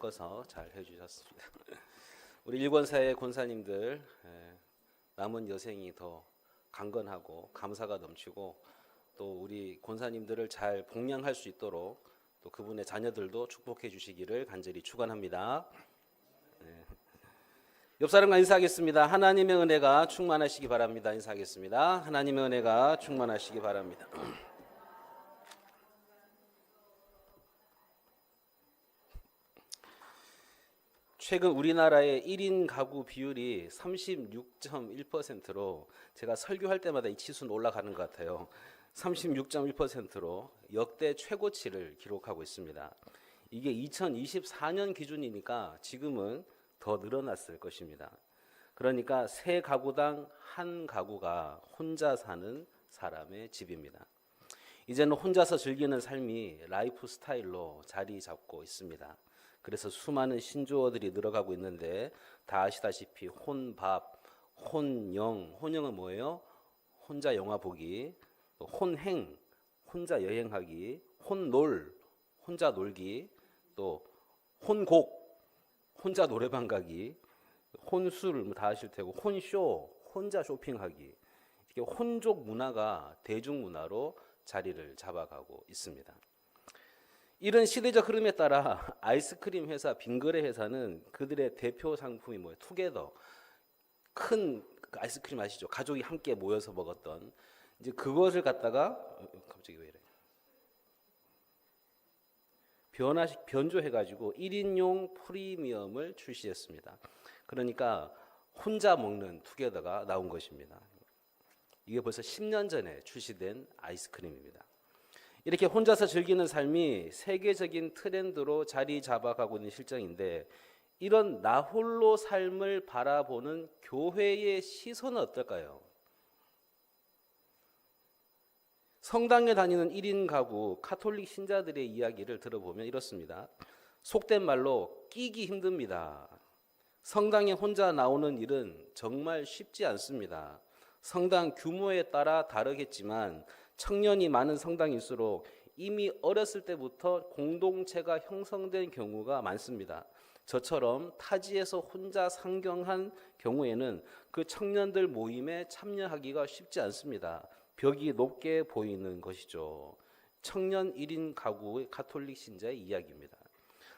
엮어서 잘 해주셨습니다. 우리 일권사의 권사님들 남은 여생이 더 강건하고 감사가 넘치고 또 우리 권사님들을 잘 복양할 수 있도록 또 그분의 자녀들도 축복해 주시기를 간절히 축원합니다. 옆 사람과 인사하겠습니다. 하나님의 은혜가 충만하시기 바랍니다. 인사하겠습니다. 하나님의 은혜가 충만하시기 바랍니다. 최근 우리나라의 1인 가구 비율이 36.1%로 제가 설교할 때마다 이 치수는 올라가는 것 같아요. 36.1%로 역대 최고치를 기록하고 있습니다. 이게 2024년 기준이니까 지금은 더 늘어났을 것입니다. 그러니까 세 가구당 한 가구가 혼자 사는 사람의 집입니다. 이제는 혼자서 즐기는 삶이 라이프 스타일로 자리 잡고 있습니다. 그래서 수많은 신조어들이 늘어가고 있는데 다 아시다시피 혼밥, 혼영, 혼영은 뭐예요? 혼자 영화 보기, 혼행, 혼자 여행하기, 혼놀, 혼자 놀기, 또 혼곡, 혼자 노래방 가기, 혼술 다 아실 테고 혼쇼, 혼자 쇼핑하기. 이렇게 혼족 문화가 대중문화로 자리를 잡아가고 있습니다. 이런 시대적 흐름에 따라 아이스크림 회사, 빙그레 회사는 그들의 대표 상품이 뭐예요? 투게더. 큰 아이스크림 아시죠? 가족이 함께 모여서 먹었던. 이제 그것을 갖다가 갑자기 왜 이래? 변조해가지고 1인용 프리미엄을 출시했습니다. 그러니까 혼자 먹는 투게더가 나온 것입니다. 이게 벌써 10년 전에 출시된 아이스크림입니다. 이렇게 혼자서 즐기는 삶이 세계적인 트렌드로 자리 잡아가고 있는 실정인데 이런 나홀로 삶을 바라보는 교회의 시선은 어떨까요? 성당에 다니는 1인 가구 카톨릭 신자들의 이야기를 들어보면 이렇습니다. 속된 말로 끼기 힘듭니다. 성당에 혼자 나오는 일은 정말 쉽지 않습니다. 성당 규모에 따라 다르겠지만 청년이 많은 성당일수록 이미 어렸을 때부터 공동체가 형성된 경우가 많습니다. 저처럼 타지에서 혼자 상경한 경우에는 그 청년들 모임에 참여하기가 쉽지 않습니다. 벽이 높게 보이는 것이죠. 청년 1인 가구의 가톨릭 신자의 이야기입니다.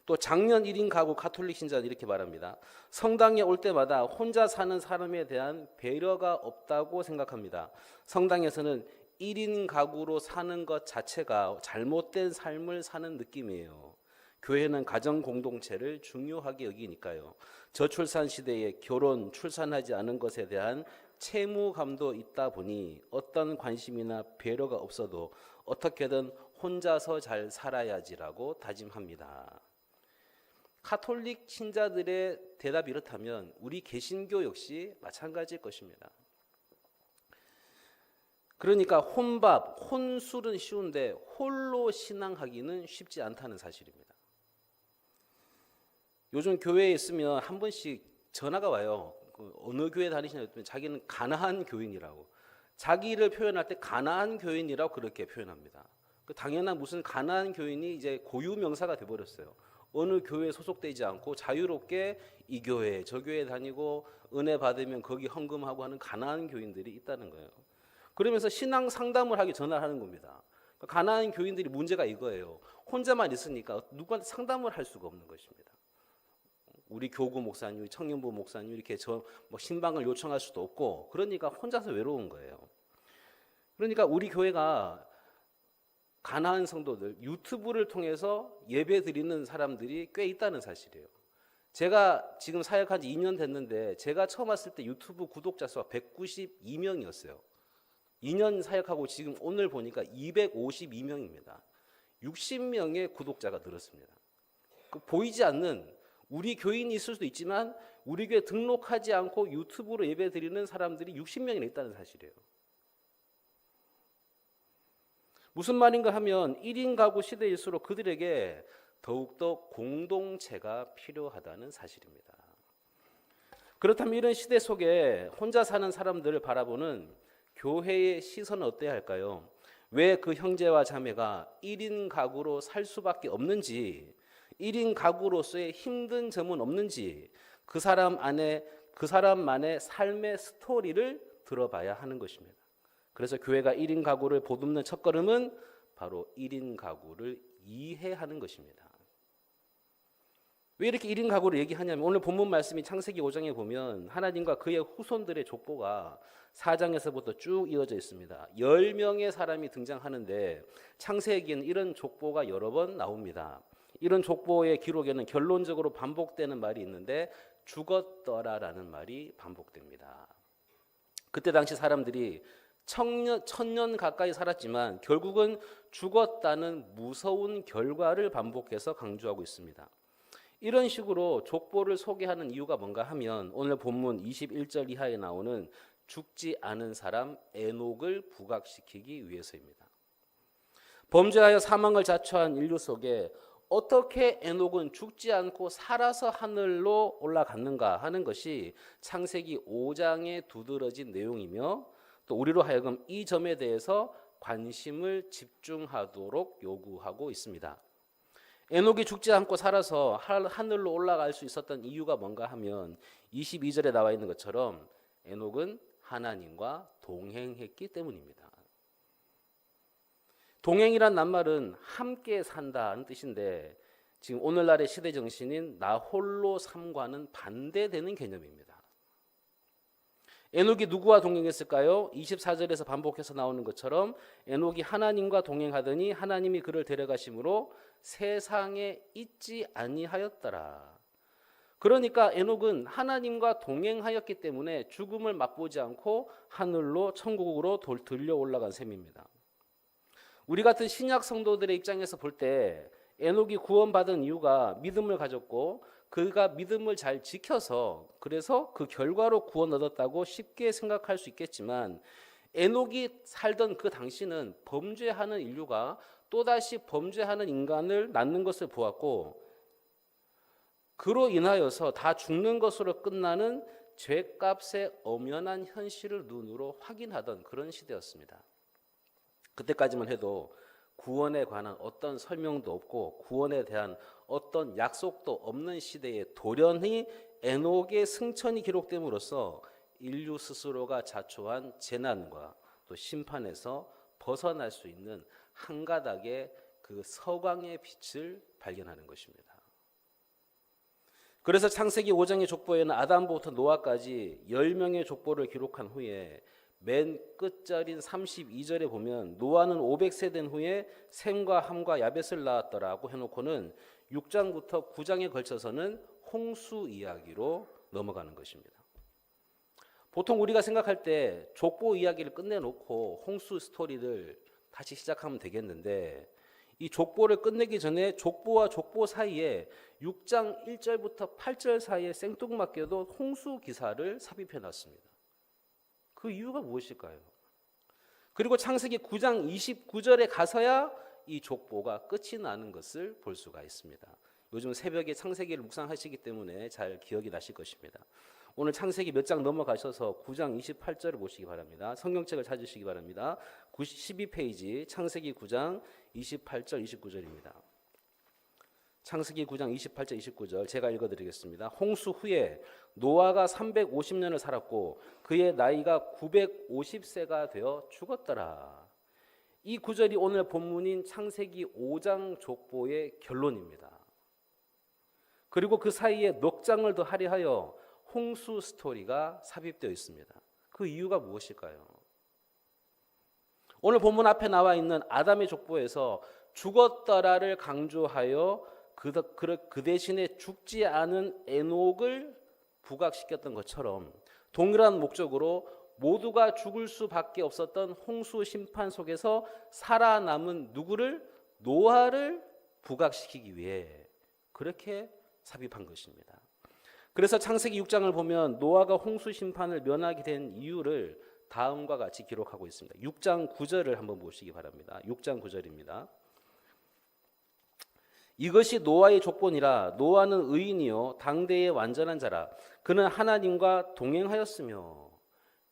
또 장년 1인 가구 가톨릭 신자는 이렇게 말합니다. 성당에 올 때마다 혼자 사는 사람에 대한 배려가 없다고 생각합니다. 성당에서는 1인 가구로 사는 것 자체가 잘못된 삶을 사는 느낌이에요. 교회는 가정 공동체를 중요하게 여기니까요. 저출산 시대에 결혼, 출산하지 않은 것에 대한 채무감도 있다 보니 어떤 관심이나 배려가 없어도 어떻게든 혼자서 잘 살아야지라고 다짐합니다. 가톨릭 신자들의 대답이 이렇다면 우리 개신교 역시 마찬가지일 것입니다. 그러니까 혼밥, 혼술은 쉬운데 홀로 신앙하기는 쉽지 않다는 사실입니다. 요즘 교회에 있으면 한 번씩 전화가 와요. 어느 교회 다니시냐고 했더니 자기는 가나안 교인이라고. 자기를 표현할 때 가나안 교인이라고 그렇게 표현합니다. 당연한 무슨 가나안 교인이 이제 고유 명사가 돼버렸어요. 어느 교회에 소속되지 않고 자유롭게 이 교회 저 교회 다니고 은혜 받으면 거기 헌금하고 하는 가나안 교인들이 있다는 거예요. 그러면서 신앙 상담을 하기 전화를 하는 겁니다. 가나안 교인들이 문제가 이거예요. 혼자만 있으니까 누구한테 상담을 할 수가 없는 것입니다. 우리 교구 목사님, 청년부 목사님 이렇게 신방을 요청할 수도 없고 그러니까 혼자서 외로운 거예요. 그러니까 우리 교회가 가나안 성도들 유튜브를 통해서 예배 드리는 사람들이 꽤 있다는 사실이에요. 제가 지금 사역한 지 2년 됐는데 제가 처음 왔을 때 유튜브 구독자 수가 192명이었어요. 2년 사역하고 지금 오늘 보니까 252명입니다. 60명의 구독자가 늘었습니다. 보이지 않는 우리 교인이 있을 수도 있지만 우리 교회 등록하지 않고 유튜브로 예배 드리는 사람들이 60명이나 있다는 사실이에요. 무슨 말인가 하면 1인 가구 시대일수록 그들에게 더욱더 공동체가 필요하다는 사실입니다. 그렇다면 이런 시대 속에 혼자 사는 사람들을 바라보는 교회의 시선은 어때야 할까요? 왜 그 형제와 자매가 1인 가구로 살 수밖에 없는지 1인 가구로서의 힘든 점은 없는지 그 사람만의 삶의 스토리를 들어봐야 하는 것입니다. 그래서 교회가 1인 가구를 보듬는 첫걸음은 바로 1인 가구를 이해하는 것입니다. 왜 이렇게 1인 가구를 얘기하냐면 오늘 본문 말씀이 창세기 5장에 보면 하나님과 그의 후손들의 족보가 4장에서부터 쭉 이어져 있습니다. 10명의 사람이 등장하는데 창세기에는 이런 족보가 여러 번 나옵니다. 이런 족보의 기록에는 결론적으로 반복되는 말이 있는데 죽었더라라는 말이 반복됩니다. 그때 당시 사람들이 천년 가까이 살았지만 결국은 죽었다는 무서운 결과를 반복해서 강조하고 있습니다. 이런 식으로 족보를 소개하는 이유가 뭔가 하면 오늘 본문 21절 이하에 나오는 죽지 않은 사람 에녹을 부각시키기 위해서입니다. 범죄하여 사망을 자초한 인류 속에 어떻게 에녹은 죽지 않고 살아서 하늘로 올라갔는가 하는 것이 창세기 5장에 두드러진 내용이며 또 우리로 하여금 이 점에 대해서 관심을 집중하도록 요구하고 있습니다. 에녹이 죽지 않고 살아서 하늘로 올라갈 수 있었던 이유가 뭔가 하면 22절에 나와 있는 것처럼 에녹은 하나님과 동행했기 때문입니다. 동행이란 낱말은 함께 산다는 뜻인데 지금 오늘날의 시대 정신인 나 홀로 삶과는 반대되는 개념입니다. 에녹이 누구와 동행했을까요? 24절에서 반복해서 나오는 것처럼 에녹이 하나님과 동행하더니 하나님이 그를 데려가심으로 세상에 있지 아니하였더라. 그러니까 에녹은 하나님과 동행하였기 때문에 죽음을 맛보지 않고 하늘로 천국으로 들려 올라간 셈입니다. 우리 같은 신약 성도들의 입장에서 볼 때 에녹이 구원받은 이유가 믿음을 가졌고 그가 믿음을 잘 지켜서 그래서 그 결과로 구원 얻었다고 쉽게 생각할 수 있겠지만 에녹이 살던 그 당시는 범죄하는 인류가 또다시 범죄하는 인간을 낳는 것을 보았고 그로 인하여서 다 죽는 것으로 끝나는 죄값의 엄연한 현실을 눈으로 확인하던 그런 시대였습니다. 그때까지만 해도 구원에 관한 어떤 설명도 없고 구원에 대한 어떤 약속도 없는 시대에 돌연히 에녹의 승천이 기록됨으로써 인류 스스로가 자초한 재난과 또 심판에서 벗어날 수 있는 한 가닥의 그 서광의 빛을 발견하는 것입니다. 그래서 창세기 5장의 족보에는 아담부터 노아까지 10명의 족보를 기록한 후에 맨 끝절인 32절에 보면 노아는 500세 된 후에 셈과 함과 야벳을 낳았더라고 해놓고는 6장부터 9장에 걸쳐서는 홍수 이야기로 넘어가는 것입니다. 보통 우리가 생각할 때 족보 이야기를 끝내놓고 홍수 스토리를 다시 시작하면 되겠는데 이 족보를 끝내기 전에 족보와 족보 사이에 6장 1절부터 8절 사이에 생뚱맞게도 홍수 기사를 삽입해 놨습니다. 그 이유가 무엇일까요? 그리고 창세기 9장 29절에 가서야 이 족보가 끝이 나는 것을 볼 수가 있습니다. 요즘 새벽에 창세기를 묵상하시기 때문에 잘 기억이 나실 것입니다. 오늘 창세기 몇 장 넘어가셔서 9장 28절을 보시기 바랍니다. 성경책을 찾으시기 바랍니다. 12페이지 창세기 9장 28절 29절입니다. 창세기 9장 28절 29절 제가 읽어드리겠습니다. 홍수 후에 노아가 350년을 살았고 그의 나이가 950세가 되어 죽었더라. 이 구절이 오늘 본문인 창세기 5장 족보의 결론입니다. 그리고 그 사이에 넉 장을 더 할애하여 홍수 스토리가 삽입되어 있습니다. 그 이유가 무엇일까요? 오늘 본문 앞에 나와 있는 아담의 족보에서 죽었더라를 강조하여 그 대신에 죽지 않은 에녹을 부각시켰던 것처럼 동일한 목적으로 모두가 죽을 수밖에 없었던 홍수 심판 속에서 살아남은 누구를? 노아를 부각시키기 위해 그렇게 삽입한 것입니다. 그래서 창세기 6장을 보면 노아가 홍수 심판을 면하게 된 이유를 다음과 같이 기록하고 있습니다. 6장 9절을 한번 보시기 바랍니다. 6장 9절입니다. 이것이 노아의 족보니라. 노아는 의인이요 당대의 완전한 자라. 그는 하나님과 동행하였으며.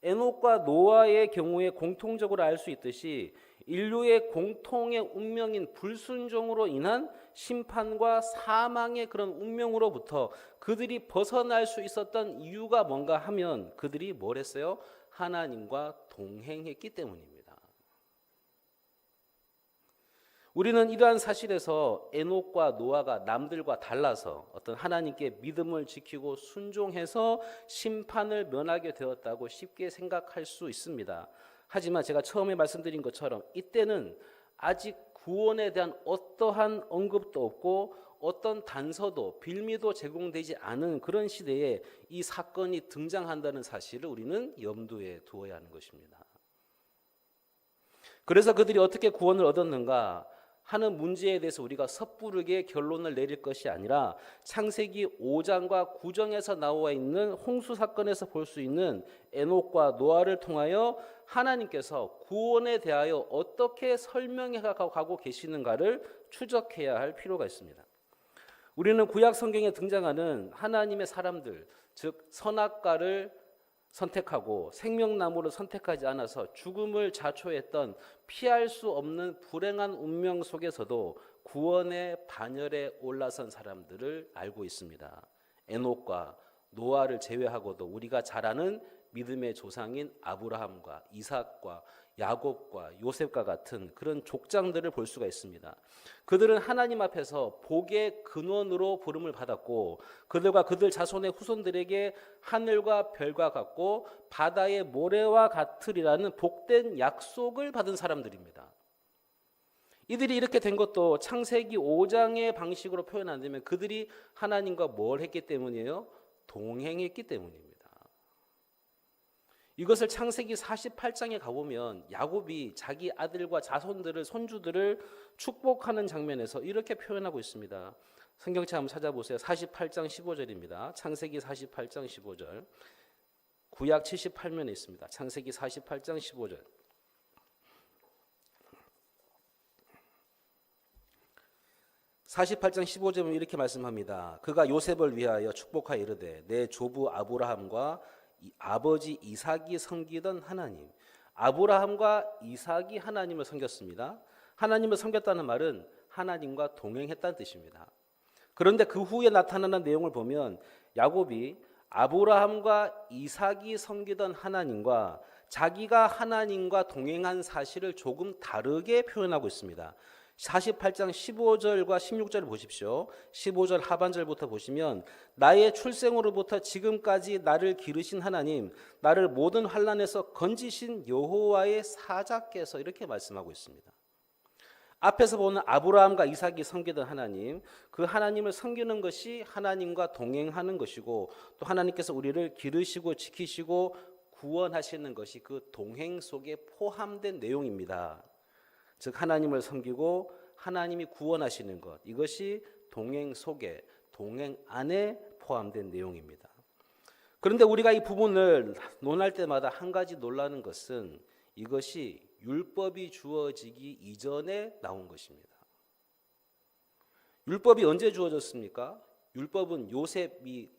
에녹과 노아의 경우에 공통적으로 알 수 있듯이 인류의 공통의 운명인 불순종으로 인한 심판과 사망의 그런 운명으로부터 그들이 벗어날 수 있었던 이유가 뭔가 하면 그들이 뭘 했어요? 하나님과 동행했기 때문입니다. 우리는 이러한 사실에서 에녹과 노아가 남들과 달라서 어떤 하나님께 믿음을 지키고 순종해서 심판을 면하게 되었다고 쉽게 생각할 수 있습니다. 하지만 제가 처음에 말씀드린 것처럼 이때는 아직 구원에 대한 어떠한 언급도 없고 어떤 단서도 빌미도 제공되지 않은 그런 시대에 이 사건이 등장한다는 사실을 우리는 염두에 두어야 하는 것입니다. 그래서 그들이 어떻게 구원을 얻었는가 하는 문제에 대해서 우리가 섣부르게 결론을 내릴 것이 아니라 창세기 5장과 9장에서 나와 있는 홍수 사건에서 볼 수 있는 에녹과 노아를 통하여 하나님께서 구원에 대하여 어떻게 설명해 가고 계시는가를 추적해야 할 필요가 있습니다. 우리는 구약 성경에 등장하는 하나님의 사람들, 즉 선악과를 선택하고 생명나무를 선택하지 않아서 죽음을 자초했던 피할 수 없는 불행한 운명 속에서도 구원의 반열에 올라선 사람들을 알고 있습니다. 에녹과 노아를 제외하고도 우리가 잘 아는 믿음의 조상인 아브라함과 이삭과 야곱과 요셉과 같은 그런 족장들을 볼 수가 있습니다. 그들은 하나님 앞에서 복의 근원으로 부름을 받았고 그들과 그들 자손의 후손들에게 하늘과 별과 같고 바다의 모래와 같으리라는 복된 약속을 받은 사람들입니다. 이들이 이렇게 된 것도 창세기 5장의 방식으로 표현한다면 그들이 하나님과 뭘 했기 때문이에요? 동행했기 때문입니다. 이것을 창세기 48장에 가보면 야곱이 자기 아들과 자손들을 손주들을 축복하는 장면에서 이렇게 표현하고 있습니다. 성경책 한번 찾아보세요. 48장 15절입니다. 창세기 48장 15절. 구약 78면에 있습니다. 창세기 48장 15절. (48장 15절은) 이렇게 말씀합니다. 그가 요셉을 위하여 축복하여 이르되 내 조부 아브라함과 아버지 이삭이 섬기던 하나님, 아브라함과 이삭이 하나님을 섬겼습니다. 하나님을 섬겼다는 말은 하나님과 동행했다는 뜻입니다. 그런데 그 후에 나타나는 내용을 보면 야곱이 아브라함과 이삭이 섬기던 하나님과 자기가 하나님과 동행한 사실을 조금 다르게 표현하고 있습니다. 48장 15절과 16절을 보십시오. 15절 하반절부터 보시면 나의 출생으로부터 지금까지 나를 기르신 하나님, 나를 모든 환난에서 건지신 여호와의 사자께서 이렇게 말씀하고 있습니다. 앞에서 보는 아브라함과 이삭이 섬기던 하나님, 그 하나님을 섬기는 것이 하나님과 동행하는 것이고 또 하나님께서 우리를 기르시고 지키시고 구원하시는 것이 그 동행 속에 포함된 내용입니다. 즉 하나님을 섬기고 하나님이 구원하시는 것, 이것이 동행 속에, 동행 안에 포함된 내용입니다. 그런데 우리가 이 부분을 논할 때마다 한 가지 놀라는 것은 이것이 율법이 주어지기 이전에 나온 것입니다. 율법이 언제 주어졌습니까? 율법은 요셉이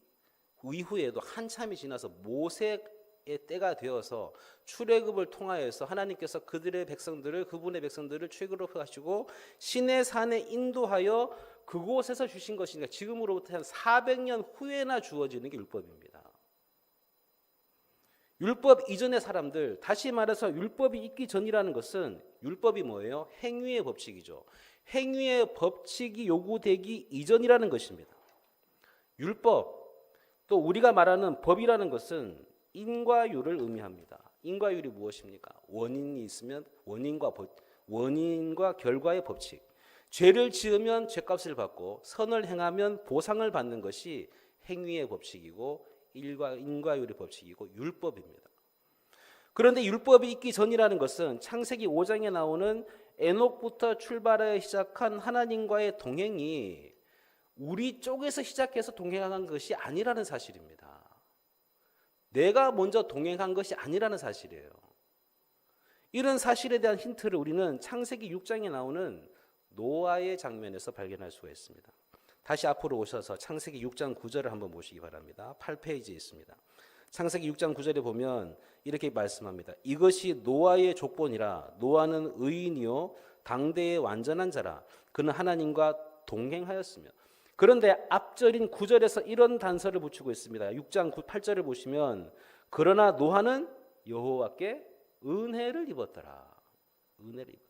이후에도 한참이 지나서 모세의 때가 되어서 출애굽을 통하여서 하나님께서 그분의 백성들을 출애굽하시고 시내산에 인도하여 그곳에서 주신 것이니까 지금으로부터 한 400년 후에나 주어지는 게 율법입니다. 율법 이전의 사람들, 다시 말해서 율법이 있기 전이라는 것은 율법이 뭐예요? 행위의 법칙이죠. 행위의 법칙이 요구되기 이전이라는 것입니다. 율법, 또 우리가 말하는 법이라는 것은 인과율을 의미합니다. 인과율이 무엇입니까? 원인이 있으면 원인과 결과의 법칙. 죄를 지으면 죄값을 받고 선을 행하면 보상을 받는 것이 행위의 법칙이고 인과율의 법칙이고 율법입니다. 그런데 율법이 있기 전이라는 것은 창세기 5장에 나오는 에녹부터 출발해 시작한 하나님과의 동행이 우리 쪽에서 시작해서 동행한 것이 아니라는 사실입니다. 내가 먼저 동행한 것이 아니라는 사실이에요. 이런 사실에 대한 힌트를 우리는 창세기 6장에 나오는 노아의 장면에서 발견할 수가 있습니다. 다시 앞으로 오셔서 창세기 6장 9절을 한번 보시기 바랍니다. 8페이지에 있습니다. 창세기 6장 9절에 보면 이렇게 말씀합니다. 이것이 노아의 족본이라. 노아는 의인이요 당대의 완전한 자라. 그는 하나님과 동행하였으며. 그런데 앞절인 9절에서 이런 단서를 붙이고 있습니다. 6장 8절을 보시면 그러나 노아는 여호와께 은혜를 입었더라. 은혜를 입었더라.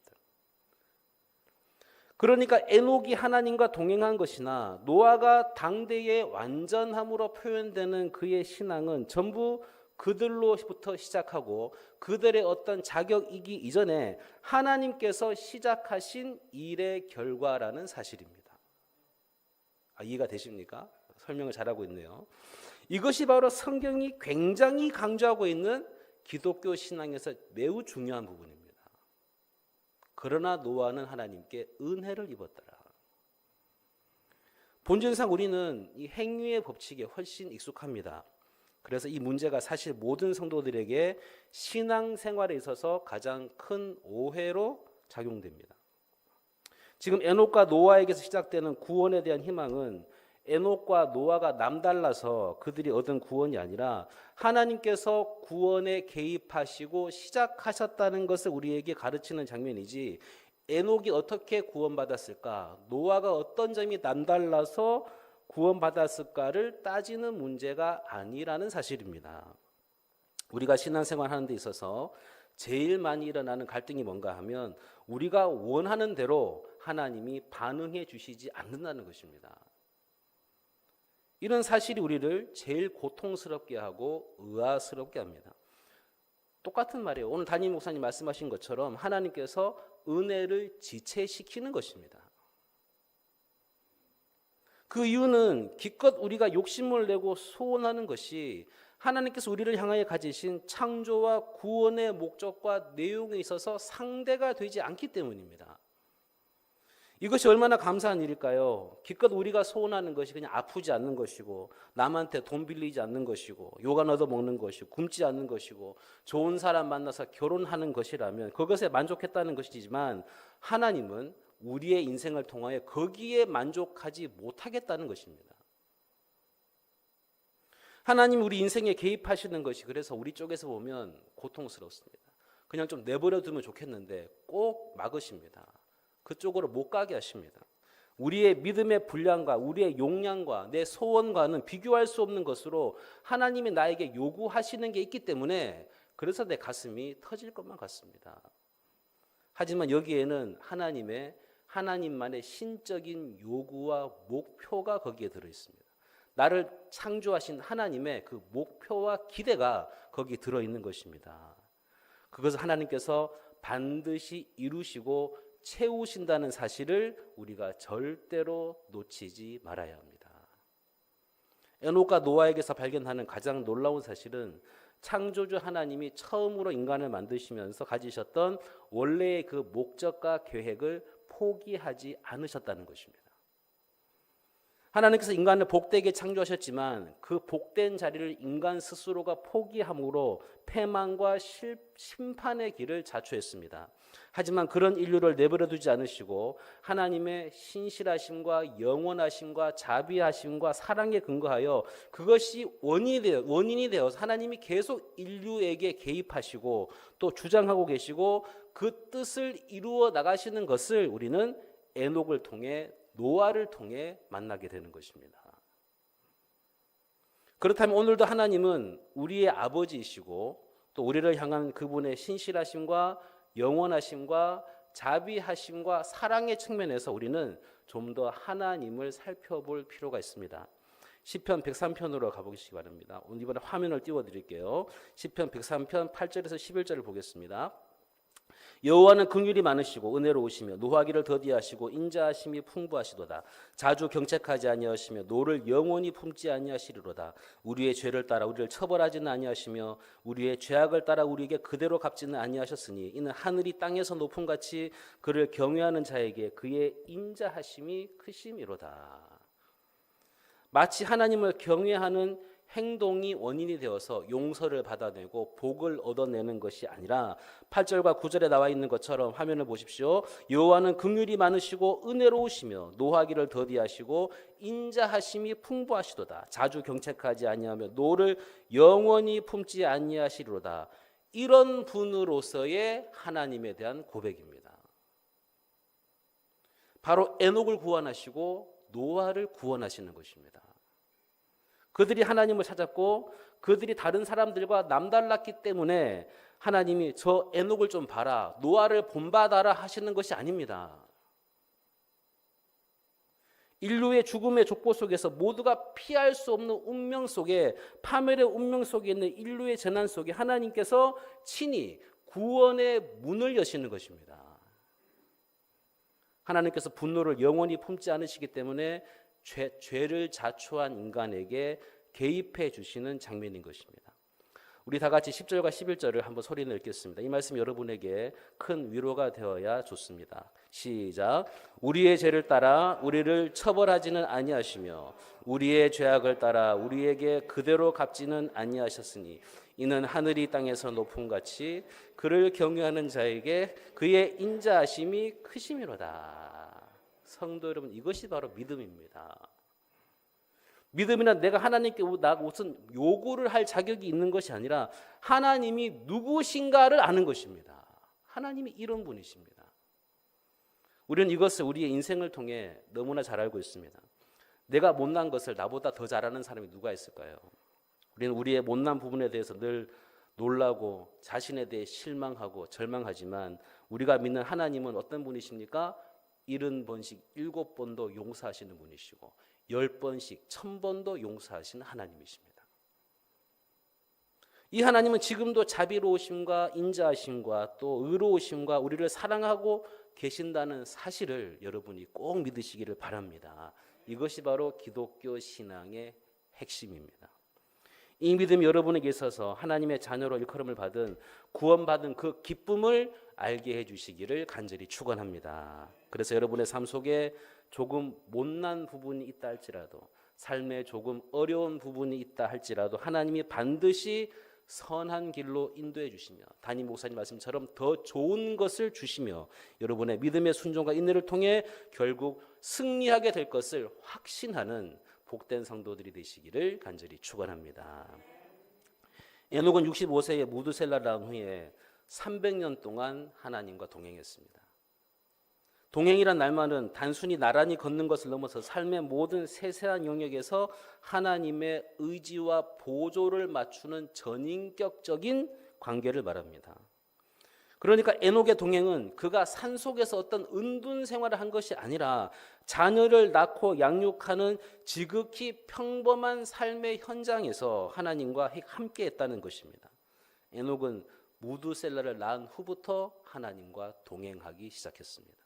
그러니까 에녹이 하나님과 동행한 것이나 노아가 당대의 완전함으로 표현되는 그의 신앙은 전부 그들로부터 시작하고 그들의 어떤 자격이기 이전에 하나님께서 시작하신 일의 결과라는 사실입니다. 이해가 되십니까? 설명을 잘하고 있네요. 이것이 바로 성경이 굉장히 강조하고 있는 기독교 신앙에서 매우 중요한 부분입니다. 그러나 노아는 하나님께 은혜를 입었더라. 본질상 우리는 이 행위의 법칙에 훨씬 익숙합니다. 그래서 이 문제가 사실 모든 성도들에게 신앙생활에 있어서 가장 큰 오해로 작용됩니다. 지금 에녹과 노아에게서 시작되는 구원에 대한 희망은 에녹과 노아가 남달라서 그들이 얻은 구원이 아니라 하나님께서 구원에 개입하시고 시작하셨다는 것을 우리에게 가르치는 장면이지, 에녹이 어떻게 구원받았을까, 노아가 어떤 점이 남달라서 구원받았을까를 따지는 문제가 아니라는 사실입니다. 우리가 신앙생활 하는 데 있어서 제일 많이 일어나는 갈등이 뭔가 하면 우리가 원하는 대로 하나님이 반응해 주시지 않는다는 것입니다. 이런 사실이 우리를 제일 고통스럽게 하고 의아스럽게 합니다. 똑같은 말이에요. 오늘 담임 목사님 말씀하신 것처럼 하나님께서 은혜를 지체시키는 것입니다. 그 이유는 기껏 우리가 욕심을 내고 소원하는 것이 하나님께서 우리를 향하여 가지신 창조와 구원의 목적과 내용에 있어서 상대가 되지 않기 때문입니다. 이것이 얼마나 감사한 일일까요? 기껏 우리가 소원하는 것이 그냥 아프지 않는 것이고, 남한테 돈 빌리지 않는 것이고, 요간 얻어 먹는 것이고, 굶지 않는 것이고, 좋은 사람 만나서 결혼하는 것이라면 그것에 만족했다는 것이지만, 하나님은 우리의 인생을 통하여 거기에 만족하지 못하겠다는 것입니다. 하나님 우리 인생에 개입하시는 것이 그래서 우리 쪽에서 보면 고통스럽습니다. 그냥 좀 내버려 두면 좋겠는데 꼭 막으십니다. 그쪽으로 못 가게 하십니다. 우리의 믿음의 분량과 우리의 용량과 내 소원과는 비교할 수 없는 것으로 하나님이 나에게 요구하시는 게 있기 때문에 그래서 내 가슴이 터질 것만 같습니다. 하지만 여기에는 하나님만의 신적인 요구와 목표가 거기에 들어있습니다. 나를 창조하신 하나님의 그 목표와 기대가 거기 들어있는 것입니다. 그것을 하나님께서 반드시 이루시고 채우신다는 사실을 우리가 절대로 놓치지 말아야 합니다. 에녹과 노아에게서 발견하는 가장 놀라운 사실은 창조주 하나님이 처음으로 인간을 만드시면서 가지셨던 원래의 그 목적과 계획을 포기하지 않으셨다는 것입니다. 하나님께서 인간을 복되게 창조하셨지만 그 복된 자리를 인간 스스로가 포기함으로 패망과 심판의 길을 자초했습니다. 하지만 그런 인류를 내버려 두지 않으시고 하나님의 신실하심과 영원하심과 자비하심과 사랑에 근거하여 그것이 원인이 되어서 하나님이 계속 인류에게 개입하시고 또 주장하고 계시고 그 뜻을 이루어 나가시는 것을 우리는 에녹을 통해 노아를 통해 만나게 되는 것입니다. 그렇다면 오늘도 하나님은 우리의 아버지이시고 또 우리를 향한 그분의 신실하심과 영원하심과 자비하심과 사랑의 측면에서 우리는 좀 더 하나님을 살펴볼 필요가 있습니다. 시편 103편으로 가보시기 바랍니다. 오늘 이번에 화면을 띄워드릴게요. 시편 103편 8절에서 11절을 보겠습니다. 여호와는 긍휼이 많으시고 은혜로우시며 노하기를 더디하시고 인자하심이 풍부하시도다. 자주 경책하지 아니하시며 노를 영원히 품지 아니하시리로다. 우리의 죄를 따라 우리를 처벌하지는 아니하시며 우리의 죄악을 따라 우리에게 그대로 갚지는 아니하셨으니 이는 하늘이 땅에서 높음같이 그를 경외하는 자에게 그의 인자하심이 크심이로다. 마치 하나님을 경외하는 행동이 원인이 되어서 용서를 받아내고 복을 얻어내는 것이 아니라 8절과 9절에 나와 있는 것처럼 화면을 보십시오. 여호와는 긍휼이 많으시고 은혜로우시며 노하기를 더디하시고 인자하심이 풍부하시도다. 자주 경책하지 아니하며 노를 영원히 품지 아니하시리로다. 이런 분으로서의 하나님에 대한 고백입니다. 바로 에녹을 구원하시고 노아를 구원하시는 것입니다. 그들이 하나님을 찾았고 그들이 다른 사람들과 남달랐기 때문에 하나님이 저 에녹을 좀 봐라, 노아를 본받아라 하시는 것이 아닙니다. 인류의 죽음의 족보 속에서 모두가 피할 수 없는 운명 속에, 파멸의 운명 속에 있는 인류의 재난 속에 하나님께서 친히 구원의 문을 여시는 것입니다. 하나님께서 분노를 영원히 품지 않으시기 때문에 죄를 자초한 인간에게 개입해 주시는 장면인 것입니다. 우리 다 같이 10절과 11절을 한번 소리내어 읽겠습니다. 이 말씀 여러분에게 큰 위로가 되어야 좋습니다. 시작. 우리의 죄를 따라 우리를 처벌하지는 아니하시며 우리의 죄악을 따라 우리에게 그대로 갚지는 아니하셨으니 이는 하늘이 땅에서 높음같이 그를 경외하는 자에게 그의 인자하심이 크심이로다. 성도 여러분, 이것이 바로 믿음입니다. 믿음이란 내가 하나님께 무슨 요구를 할 자격이 있는 것이 아니라 하나님이 누구신가를 아는 것입니다. 하나님이 이런 분이십니다. 우리는 이것을 우리의 인생을 통해 너무나 잘 알고 있습니다. 내가 못난 것을 나보다 더 잘하는 사람이 누가 있을까요? 우리는 우리의 못난 부분에 대해서 늘 놀라고 자신에 대해 실망하고 절망하지만 우리가 믿는 하나님은 어떤 분이십니까? 70번씩 7번도 용서하시는 분이시고 10번씩 1000번도 용서하시는 하나님이십니다. 이 하나님은 지금도 자비로우심과 인자하심과 또 의로우심과 우리를 사랑하고 계신다는 사실을 여러분이 꼭 믿으시기를 바랍니다. 이것이 바로 기독교 신앙의 핵심입니다. 이 믿음이 여러분에게 있어서 하나님의 자녀로 일컬음을 받은 구원받은 그 기쁨을 알게 해주시기를 간절히 축원합니다. 그래서 여러분의 삶 속에 조금 못난 부분이 있다 할지라도, 삶에 조금 어려운 부분이 있다 할지라도 하나님이 반드시 선한 길로 인도해 주시며 담임 목사님 말씀처럼 더 좋은 것을 주시며 여러분의 믿음의 순종과 인내를 통해 결국 승리하게 될 것을 확신하는 복된 성도들이 되시기를 간절히 축원합니다. 에녹은 65세에 무드셀라를 낳은 후에 300년 동안 하나님과 동행했습니다. 동행이란 말만은 단순히 나란히 걷는 것을 넘어서 삶의 모든 세세한 영역에서 하나님의 의지와 보조를 맞추는 전인격적인 관계를 말합니다. 그러니까 에녹의 동행은 그가 산속에서 어떤 은둔 생활을 한 것이 아니라 자녀를 낳고 양육하는 지극히 평범한 삶의 현장에서 하나님과 함께 했다는 것입니다. 에녹은 무드셀라를 낳은 후부터 하나님과 동행하기 시작했습니다.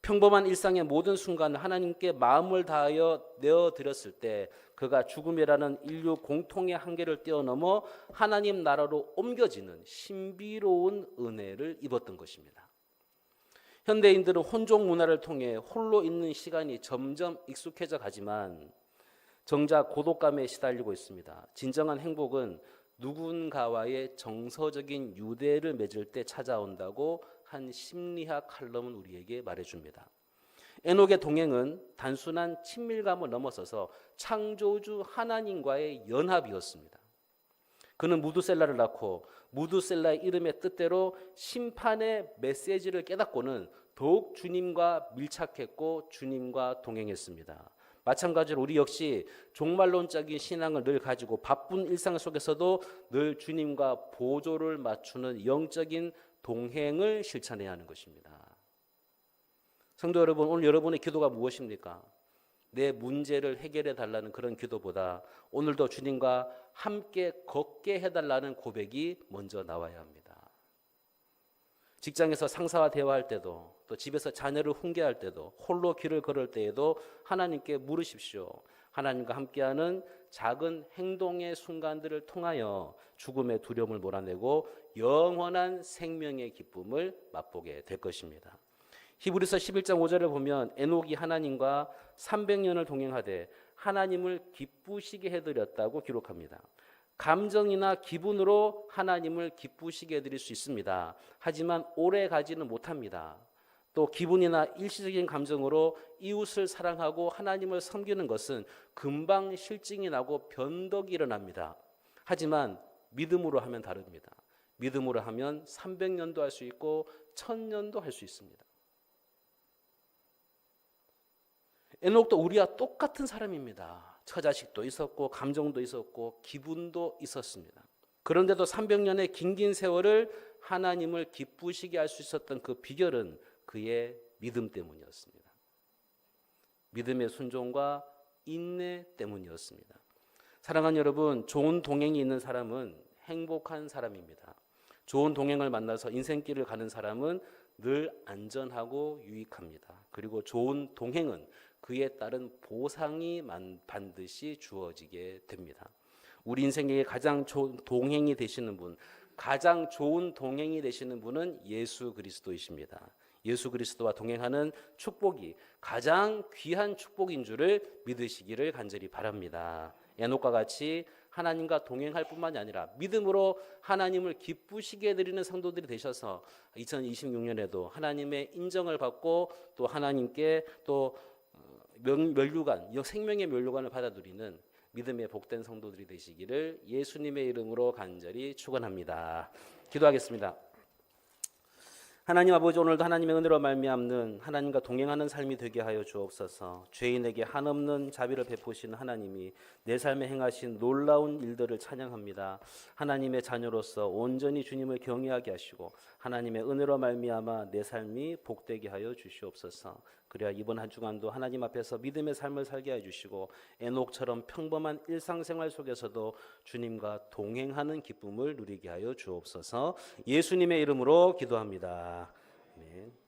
평범한 일상의 모든 순간을 하나님께 마음을 다하여 내어드렸을 때 그가 죽음이라는 인류 공통의 한계를 뛰어넘어 하나님 나라로 옮겨지는 신비로운 은혜를 입었던 것입니다. 현대인들은 혼종 문화를 통해 홀로 있는 시간이 점점 익숙해져 가지만 정작 고독감에 시달리고 있습니다. 진정한 행복은 누군가와의 정서적인 유대를 맺을 때 찾아온다고 한 심리학 칼럼은 우리에게 말해줍니다. 에녹의 동행은 단순한 친밀감을 넘어서서 창조주 하나님과의 연합이었습니다. 그는 무드셀라를 낳고 무드셀라의 이름의 뜻대로 심판의 메시지를 깨닫고는 더욱 주님과 밀착했고 주님과 동행했습니다. 마찬가지로 우리 역시 종말론적인 신앙을 늘 가지고 바쁜 일상 속에서도 늘 주님과 보조를 맞추는 영적인 동행을 실천해야 하는 것입니다. 성도 여러분, 오늘 여러분의 기도가 무엇입니까? 내 문제를 해결해 달라는 그런 기도보다 오늘도 주님과 함께 걷게 해달라는 고백이 먼저 나와야 합니다. 직장에서 상사와 대화할 때도, 또 집에서 자녀를 훈계할 때도, 홀로 길을 걸을 때에도 하나님께 물으십시오. 하나님과 함께하는 작은 행동의 순간들을 통하여 죽음의 두려움을 몰아내고 영원한 생명의 기쁨을 맛보게 될 것입니다. 히브리서 11장 5절을 보면 에녹이 하나님과 300년을 동행하되 하나님을 기쁘시게 해드렸다고 기록합니다. 감정이나 기분으로 하나님을 기쁘시게 해드릴 수 있습니다. 하지만 오래 가지는 못합니다. 또 기분이나 일시적인 감정으로 이웃을 사랑하고 하나님을 섬기는 것은 금방 실증이 나고 변덕이 일어납니다. 하지만 믿음으로 하면 다릅니다. 믿음으로 하면 300년도 할 수 있고 1000년도 할 수 있습니다. 에녹도 우리와 똑같은 사람입니다. 처자식도 있었고 감정도 있었고 기분도 있었습니다. 그런데도 300년의 긴긴 세월을 하나님을 기쁘시게 할 수 있었던 그 비결은 그의 믿음 때문이었습니다. 믿음의 순종과 인내 때문이었습니다. 사랑하는 여러분, 좋은 동행이 있는 사람은 행복한 사람입니다. 좋은 동행을 만나서 인생길을 가는 사람은 늘 안전하고 유익합니다. 그리고 좋은 동행은 그에 따른 보상이 반드시 주어지게 됩니다. 우리 인생에 가장 좋은 동행이 되시는 분, 가장 좋은 동행이 되시는 분은 예수 그리스도이십니다. 예수 그리스도와 동행하는 축복이 가장 귀한 축복인 줄을 믿으시기를 간절히 바랍니다. 에녹과 같이 하나님과 동행할 뿐만이 아니라 믿음으로 하나님을 기쁘시게 해드리는 성도들이 되셔서 2026년에도 하나님의 인정을 받고 또 하나님께 또 면류관, 생명의 면류관을 받아들이는 믿음의 복된 성도들이 되시기를 예수님의 이름으로 간절히 축원합니다. 기도하겠습니다. 하나님 아버지, 오늘도 하나님의 은혜로 말미암는 하나님과 동행하는 삶이 되게 하여 주옵소서. 죄인에게 한없는 자비를 베푸시는 하나님이 내 삶에 행하신 놀라운 일들을 찬양합니다. 하나님의 자녀로서 온전히 주님을 경외하게 하시고 하나님의 은혜로 말미암아 내 삶이 복되게 하여 주시옵소서. 그래야 이번 한 주간도 하나님 앞에서 믿음의 삶을 살게 해주시고 에녹처럼 평범한 일상생활 속에서도 주님과 동행하는 기쁨을 누리게 하여 주옵소서. 예수님의 이름으로 기도합니다. 아멘.